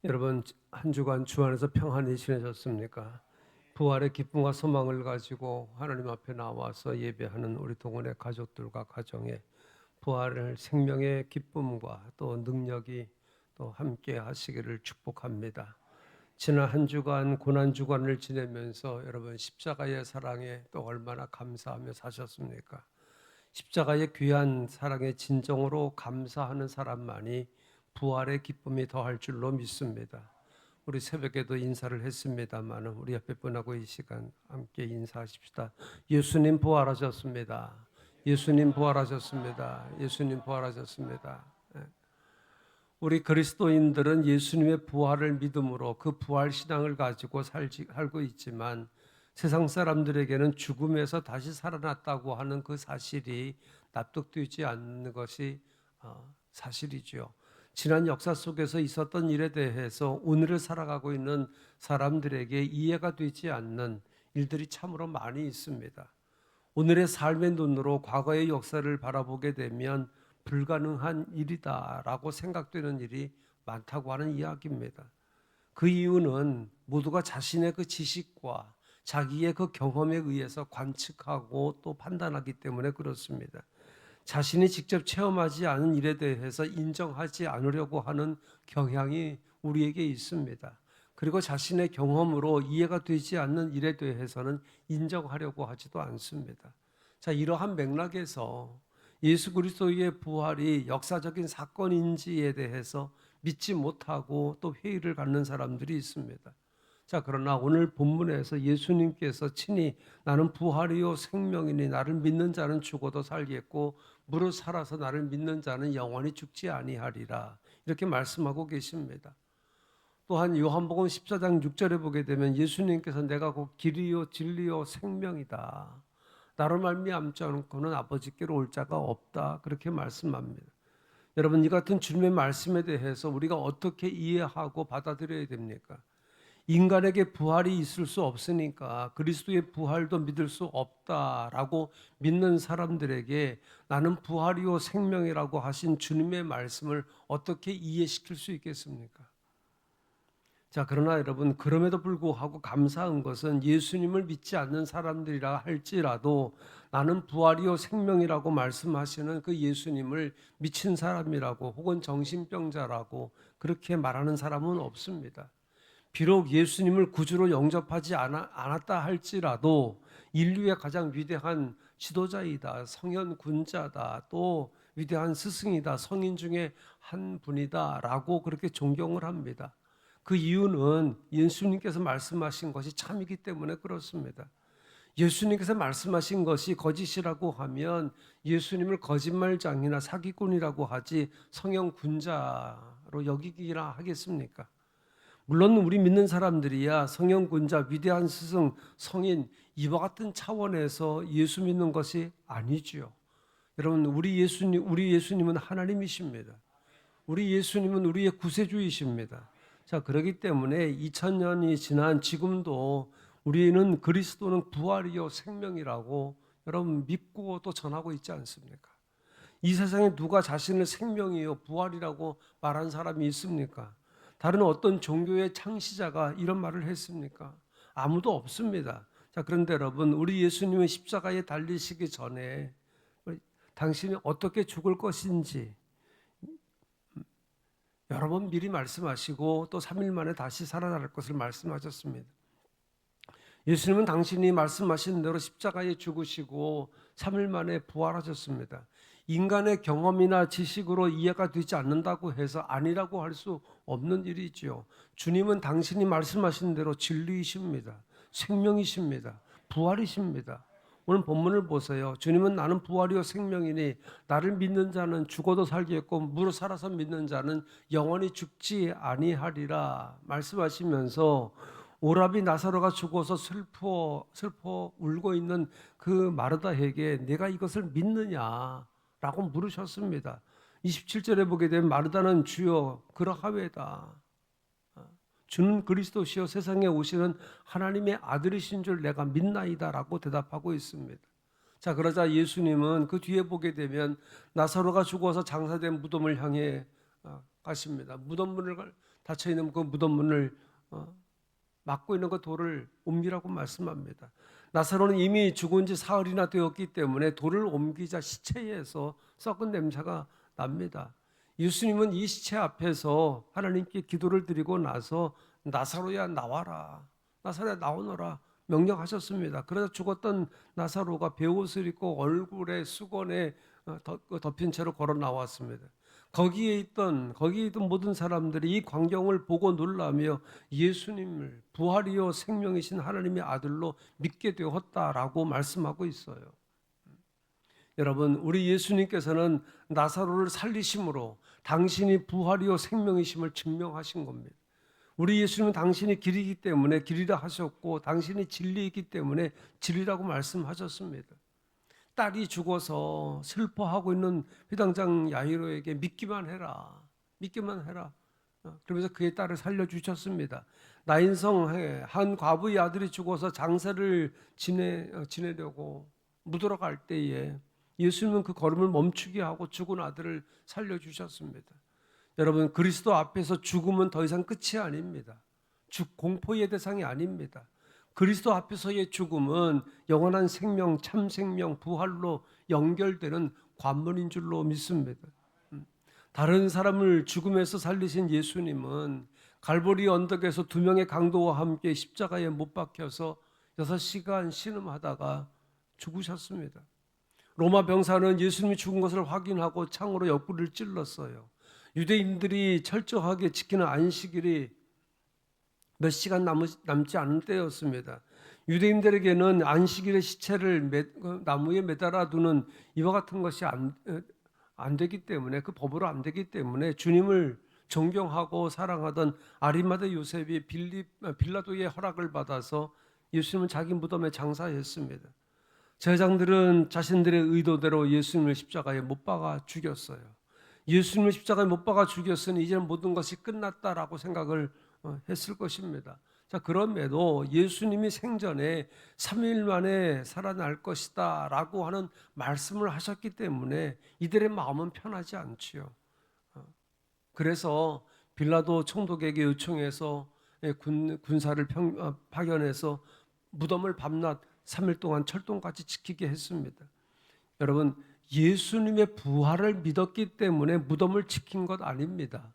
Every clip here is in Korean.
여러분, 한 주간 주 안에서 평안히 지내셨습니까? 부활의 기쁨과 소망을 가지고 하나님 앞에 나와서 예배하는 우리 동원의 가족들과 가정에 부활의 생명의 기쁨과 또 능력이 또 함께 하시기를 축복합니다. 지난 한 주간 고난 주간을 지내면서 여러분 십자가의 사랑에 또 얼마나 감사하며 사셨습니까? 십자가의 귀한 사랑의 진정으로 감사하는 사람만이 부활의 기쁨이 더할 줄로 믿습니다. 우리 새벽에도 인사를 했습니다만 우리 옆에 분하고 이 시간 함께 인사하십시다. 예수님 부활하셨습니다. 예수님 부활하셨습니다. 예수님 부활하셨습니다. 예. 우리 그리스도인들은 예수님의 부활을 믿음으로 그 부활 신앙을 가지고 살고 있지만 세상 사람들에게는 죽음에서 다시 살아났다고 하는 그 사실이 납득되지 않는 것이 사실이죠. 지난 역사 속에서 있었던 일에 대해서 오늘을 살아가고 있는 사람들에게 이해가 되지 않는 일들이 참으로 많이 있습니다. 오늘의 삶의 눈으로 과거의 역사를 바라보게 되면 불가능한 일이다라고 생각되는 일이 많다고 하는 이야기입니다. 그 이유는 모두가 자신의 그 지식과 자기의 그 경험에 의해서 관측하고 또 판단하기 때문에 그렇습니다. 자신이 직접 체험하지 않은 일에 대해서 인정하지 않으려고 하는 경향이 우리에게 있습니다. 그리고 자신의 경험으로 이해가 되지 않는 일에 대해서는 인정하려고 하지도 않습니다. 자, 이러한 맥락에서 예수 그리스도의 부활이 역사적인 사건인지에 대해서 믿지 못하고 또 회의를 갖는 사람들이 있습니다. 자, 그러나 오늘 본문에서 예수님께서 친히 나는 부활이요 생명이니 나를 믿는 자는 죽어도 살겠고 무릇 살아서 나를 믿는 자는 영원히 죽지 아니하리라 이렇게 말씀하고 계십니다. 또한 요한복음 14장 6절에 보게 되면 예수님께서 내가 곧 길이요 진리요 생명이다. 나로 말미암지 않고는 아버지께로 올 자가 없다. 그렇게 말씀합니다. 여러분, 이 같은 주님의 말씀에 대해서 우리가 어떻게 이해하고 받아들여야 됩니까? 인간에게 부활이 있을 수 없으니까 그리스도의 부활도 믿을 수 없다라고 믿는 사람들에게 나는 부활이요 생명이라고 하신 주님의 말씀을 어떻게 이해시킬 수 있겠습니까? 자, 그러나 여러분, 그럼에도 불구하고 감사한 것은 예수님을 믿지 않는 사람들이라 할지라도 나는 부활이요 생명이라고 말씀하시는 그 예수님을 미친 사람이라고 혹은 정신병자라고 그렇게 말하는 사람은 없습니다. 비록 예수님을 구주로 영접하지 않았다 할지라도 인류의 가장 위대한 지도자이다, 성현군자다, 또 위대한 스승이다, 성인 중에 한 분이다라고 그렇게 존경을 합니다. 그 이유는 예수님께서 말씀하신 것이 참이기 때문에 그렇습니다. 예수님께서 말씀하신 것이 거짓이라고 하면 예수님을 거짓말장이나 사기꾼이라고 하지 성형군자로 여기기나 하겠습니까? 물론 우리 믿는 사람들이야 성형군자, 위대한 스승, 성인 이와 같은 차원에서 예수 믿는 것이 아니지요. 여러분, 우리 예수님은 하나님이십니다. 우리 예수님은 우리의 구세주이십니다. 자, 그렇기 때문에 2000년이 지난 지금도 우리는 그리스도는 부활이요 생명이라고 여러분 믿고 또 전하고 있지 않습니까? 이 세상에 누가 자신을 생명이요 부활이라고 말한 사람이 있습니까? 다른 어떤 종교의 창시자가 이런 말을 했습니까? 아무도 없습니다. 자, 그런데 여러분, 우리 예수님은 십자가에 달리시기 전에 당신이 어떻게 죽을 것인지 여러 번 미리 말씀하시고 또 3일 만에 다시 살아날 것을 말씀하셨습니다. 예수님은 당신이 말씀하신 대로 십자가에 죽으시고 3일 만에 부활하셨습니다. 인간의 경험이나 지식으로 이해가 되지 않는다고 해서 아니라고 할 수 없는 일이지요. 주님은 당신이 말씀하신 대로 진리이십니다. 생명이십니다. 부활이십니다. 오늘 본문을 보세요. 주님은 나는 부활이요 생명이니 나를 믿는 자는 죽어도 살겠고 무릇 살아서 믿는 자는 영원히 죽지 아니하리라 말씀하시면서 오라비 나사로가 죽어서 슬퍼 울고 있는 그 마르다에게 내가 이것을 믿느냐라고 물으셨습니다. 27절에 보게 되면 마르다는 주여 그러하외다. 주는 그리스도시요 세상에 오시는 하나님의 아들이신 줄 내가 믿나이다라고 대답하고 있습니다. 자, 그러자 예수님은 그 뒤에 보게 되면 나사로가 죽어서 장사된 무덤을 향해 하십니다. 무덤문을 닫혀 있는 그 무덤문을 막고 있는 그 돌을 옮기라고 말씀합니다. 나사로는 이미 죽은 지 사흘이나 되었기 때문에 돌을 옮기자 시체에서 썩은 냄새가 납니다. 예수님은 이 시체 앞에서 하나님께 기도를 드리고 나서 나사로야 나와라, 나사로야 나오너라 명령하셨습니다. 그래서 죽었던 나사로가 베옷을 입고 얼굴에 수건에 덮인 채로 걸어 나왔습니다. 거기에 있던 모든 사람들이 이 광경을 보고 놀라며 예수님을 부활이요 생명이신 하나님의 아들로 믿게 되었다라고 말씀하고 있어요. 여러분, 우리 예수님께서는 나사로를 살리심으로 당신이 부활이요 생명이심을 증명하신 겁니다. 우리 예수님은 당신이 길이기 때문에 길이라 하셨고 당신이 진리이기 때문에 진리라고 말씀하셨습니다. 딸이 죽어서 슬퍼하고 있는 회당장 야이로에게 믿기만 해라, 믿기만 해라. 그러면서 그의 딸을 살려주셨습니다. 나인성에 한 과부의 아들이 죽어서 장사를 지내려고 묻으러 갈 때에 예수님은 그 걸음을 멈추게 하고 죽은 아들을 살려주셨습니다. 여러분, 그리스도 앞에서 죽음은 더 이상 끝이 아닙니다. 공포의 대상이 아닙니다. 그리스도 앞에서의 죽음은 영원한 생명, 참 생명, 부활로 연결되는 관문인 줄로 믿습니다. 다른 사람을 죽음에서 살리신 예수님은 갈보리 언덕에서 두 명의 강도와 함께 십자가에 못 박혀서 6시간 신음하다가 죽으셨습니다. 로마 병사는 예수님이 죽은 것을 확인하고 창으로 옆구리를 찔렀어요. 유대인들이 철저하게 지키는 안식일이 몇 시간 남지 않은 때였습니다. 유대인들에게는 안식일의 시체를 나무에 매달아 두는 이와 같은 것이 안 되기 때문에, 그 법으로 안 되기 때문에 주님을 존경하고 사랑하던 아리마대 요셉이 빌라도의 허락을 받아서 예수님은 자기 무덤에 장사했습니다. 제사장들은 자신들의 의도대로 예수님을 십자가에 못 박아 죽였어요. 예수님을 십자가에 못 박아 죽였으니 이제는 모든 것이 끝났다라고 생각을 했을 것입니다. 자, 그럼에도 예수님이 생전에 3일 만에 살아날 것이다 라고 하는 말씀을 하셨기 때문에 이들의 마음은 편하지 않지요. 그래서 빌라도 총독에게 요청해서 군사를 파견해서 무덤을 밤낮 3일 동안 철동같이 지키게 했습니다. 여러분, 예수님의 부활을 믿었기 때문에 무덤을 지킨 것 아닙니다.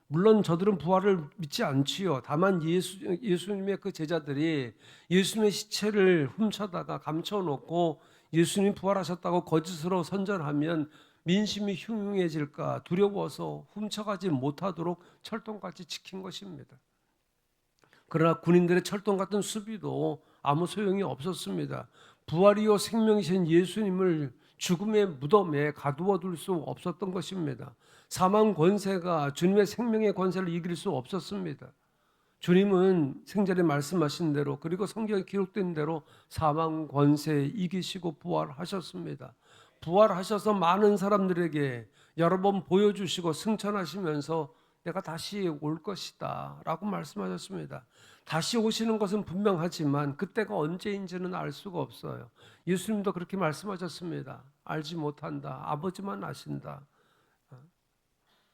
물론 저들은 부활을 믿지 않지요. 다만 예수님의 그 제자들이 예수님의 시체를 훔쳐다가 감춰놓고 예수님 부활하셨다고 거짓으로 선전하면 민심이 흉흉해질까 두려워서 훔쳐가지 못하도록 철동같이 지킨 것입니다. 그러나 군인들의 철동 같은 수비도 아무 소용이 없었습니다. 부활이요 생명이신 예수님을 죽음의 무덤에 가두어 둘 수 없었던 것입니다. 사망 권세가 주님의 생명의 권세를 이길 수 없었습니다. 주님은 생전에 말씀하신 대로, 그리고 성경에 기록된 대로 사망 권세 이기시고 부활하셨습니다. 부활하셔서 많은 사람들에게 여러 번 보여주시고 승천하시면서 내가 다시 올 것이다 라고 말씀하셨습니다. 다시 오시는 것은 분명하지만 그때가 언제인지는 알 수가 없어요. 예수님도 그렇게 말씀하셨습니다. 알지 못한다. 아버지만 아신다.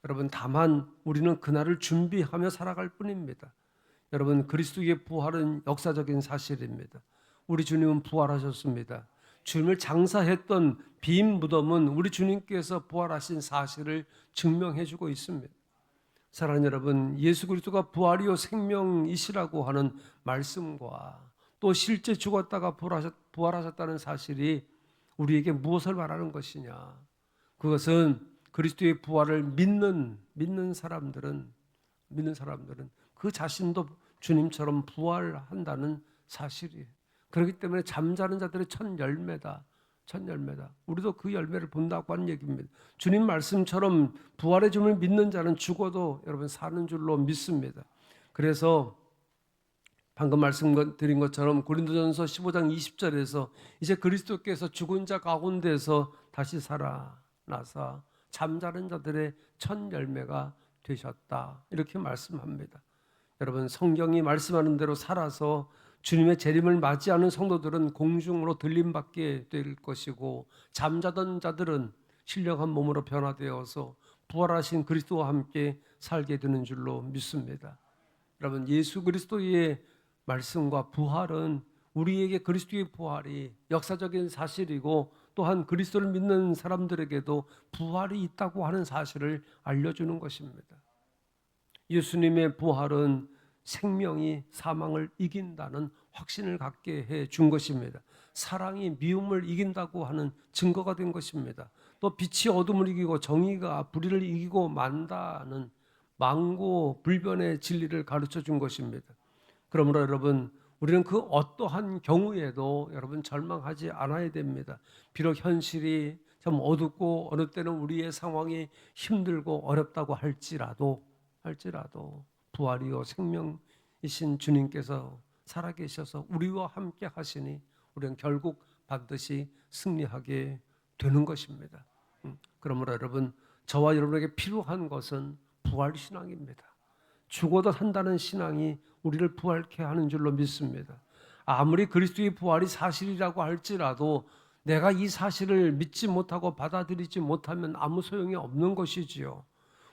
여러분, 다만 우리는 그날을 준비하며 살아갈 뿐입니다. 여러분, 그리스도의 부활은 역사적인 사실입니다. 우리 주님은 부활하셨습니다. 주님을 장사했던 빈 무덤은 우리 주님께서 부활하신 사실을 증명해 주고 있습니다. 사랑하는 여러분, 예수 그리스도가 부활이요 생명이시라고 하는 말씀과 또 실제 죽었다가 부활하셨다는 사실이 우리에게 무엇을 말하는 것이냐? 그것은 그리스도의 부활을 믿는 사람들은 그 자신도 주님처럼 부활한다는 사실이에요. 그렇기 때문에 잠자는 자들의 첫 열매다. 우리도 그 열매를 본다고 하는 얘기입니다. 주님 말씀처럼 부활의 주님을 믿는 자는 죽어도 여러분 사는 줄로 믿습니다. 그래서 방금 말씀드린 것처럼 고린도전서 15장 20절에서 이제 그리스도께서 죽은 자 가운데서 다시 살아나사 잠자는 자들의 첫 열매가 되셨다. 이렇게 말씀합니다. 여러분, 성경이 말씀하는 대로 살아서 주님의 재림을 맞이하는 성도들은 공중으로 들림받게 될 것이고, 잠자던 자들은 신령한 몸으로 변화되어서 부활하신 그리스도와 함께 살게 되는 줄로 믿습니다. 여러분, 예수 그리스도의 말씀과 부활은 우리에게 그리스도의 부활이 역사적인 사실이고 또한 그리스도를 믿는 사람들에게도 부활이 있다고 하는 사실을 알려주는 것입니다. 예수님의 부활은 생명이 사망을 이긴다는 확신을 갖게 해 준 것입니다. 사랑이 미움을 이긴다고 하는 증거가 된 것입니다. 또 빛이 어둠을 이기고 정의가 불의를 이기고 만다는 망고 불변의 진리를 가르쳐 준 것입니다. 그러므로 여러분, 우리는 그 어떠한 경우에도 여러분 절망하지 않아야 됩니다. 비록 현실이 참 어둡고 어느 때는 우리의 상황이 힘들고 어렵다고 할지라도 부활이요 생명이신 주님께서 살아계셔서 우리와 함께 하시니 우리는 결국 반드시 승리하게 되는 것입니다. 그러므로 여러분, 저와 여러분에게 필요한 것은 부활 신앙입니다. 죽어도 산다는 신앙이 우리를 부활케 하는 줄로 믿습니다. 아무리 그리스도의 부활이 사실이라고 할지라도 내가 이 사실을 믿지 못하고 받아들이지 못하면 아무 소용이 없는 것이지요.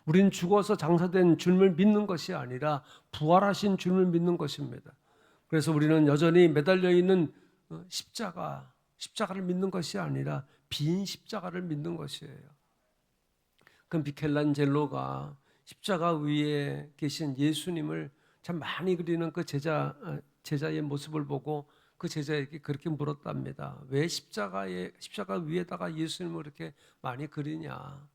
우린 죽어서 장사된 주님을 믿는 것이 아니라 부활하신 주님을 믿는 것입니다. 그래서 우리는 여전히 매달려 있는 십자가를 믿는 것이 아니라 빈 십자가를 믿는 것이에요. 그 미켈란젤로가 십자가 위에 계신 예수님을 참 많이 그리는 그 제자의 모습을 보고 그 제자에게 그렇게 물었답니다. 왜 십자가 위에다가 예수님을 그렇게 많이 그리냐?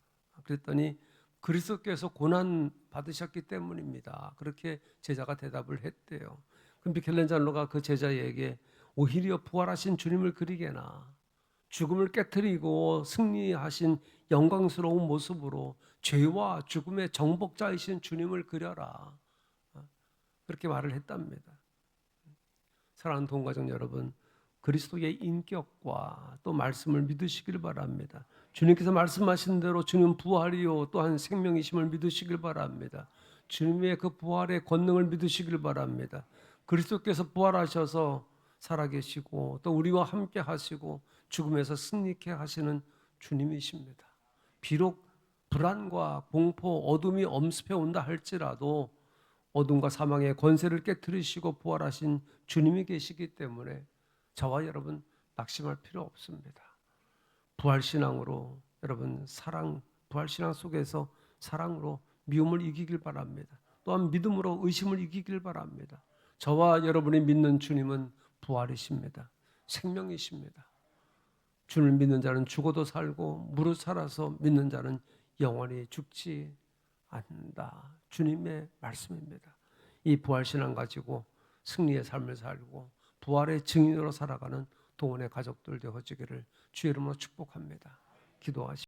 그랬더니 그리스도께서 고난 받으셨기 때문입니다. 그렇게 제자가 대답을 했대요. 그럼 미켈란젤로가 그 제자에게 오히려 부활하신 주님을 그리게나 죽음을 깨뜨리고 승리하신 영광스러운 모습으로 죄와 죽음의 정복자이신 주님을 그려라. 그렇게 말을 했답니다. 사랑하는 동가족 여러분, 그리스도의 인격과 또 말씀을 믿으시길 바랍니다. 주님께서 말씀하신 대로 주님 부활이요 또한 생명이심을 믿으시길 바랍니다. 주님의 그 부활의 권능을 믿으시길 바랍니다. 그리스도께서 부활하셔서 살아계시고 또 우리와 함께 하시고 죽음에서 승리케 하시는 주님이십니다. 비록 불안과 공포, 어둠이 엄습해 온다 할지라도 어둠과 사망의 권세를 깨뜨리시고 부활하신 주님이 계시기 때문에 저와 여러분 낙심할 필요 없습니다. 부활신앙으로 여러분 부활신앙 속에서 사랑으로 미움을 이기길 바랍니다. 또한 믿음으로 의심을 이기길 바랍니다. 저와 여러분이 믿는 주님은 부활이십니다. 생명이십니다. 주를 믿는 자는 죽어도 살고 무릇 살아서 믿는 자는 영원히 죽지 않는다. 주님의 말씀입니다. 이 부활신앙 가지고 승리의 삶을 살고 부활의 증인으로 살아가는 동원의 가족들 되어지기를 주의 이름으로 축복합니다. 기도하십시오.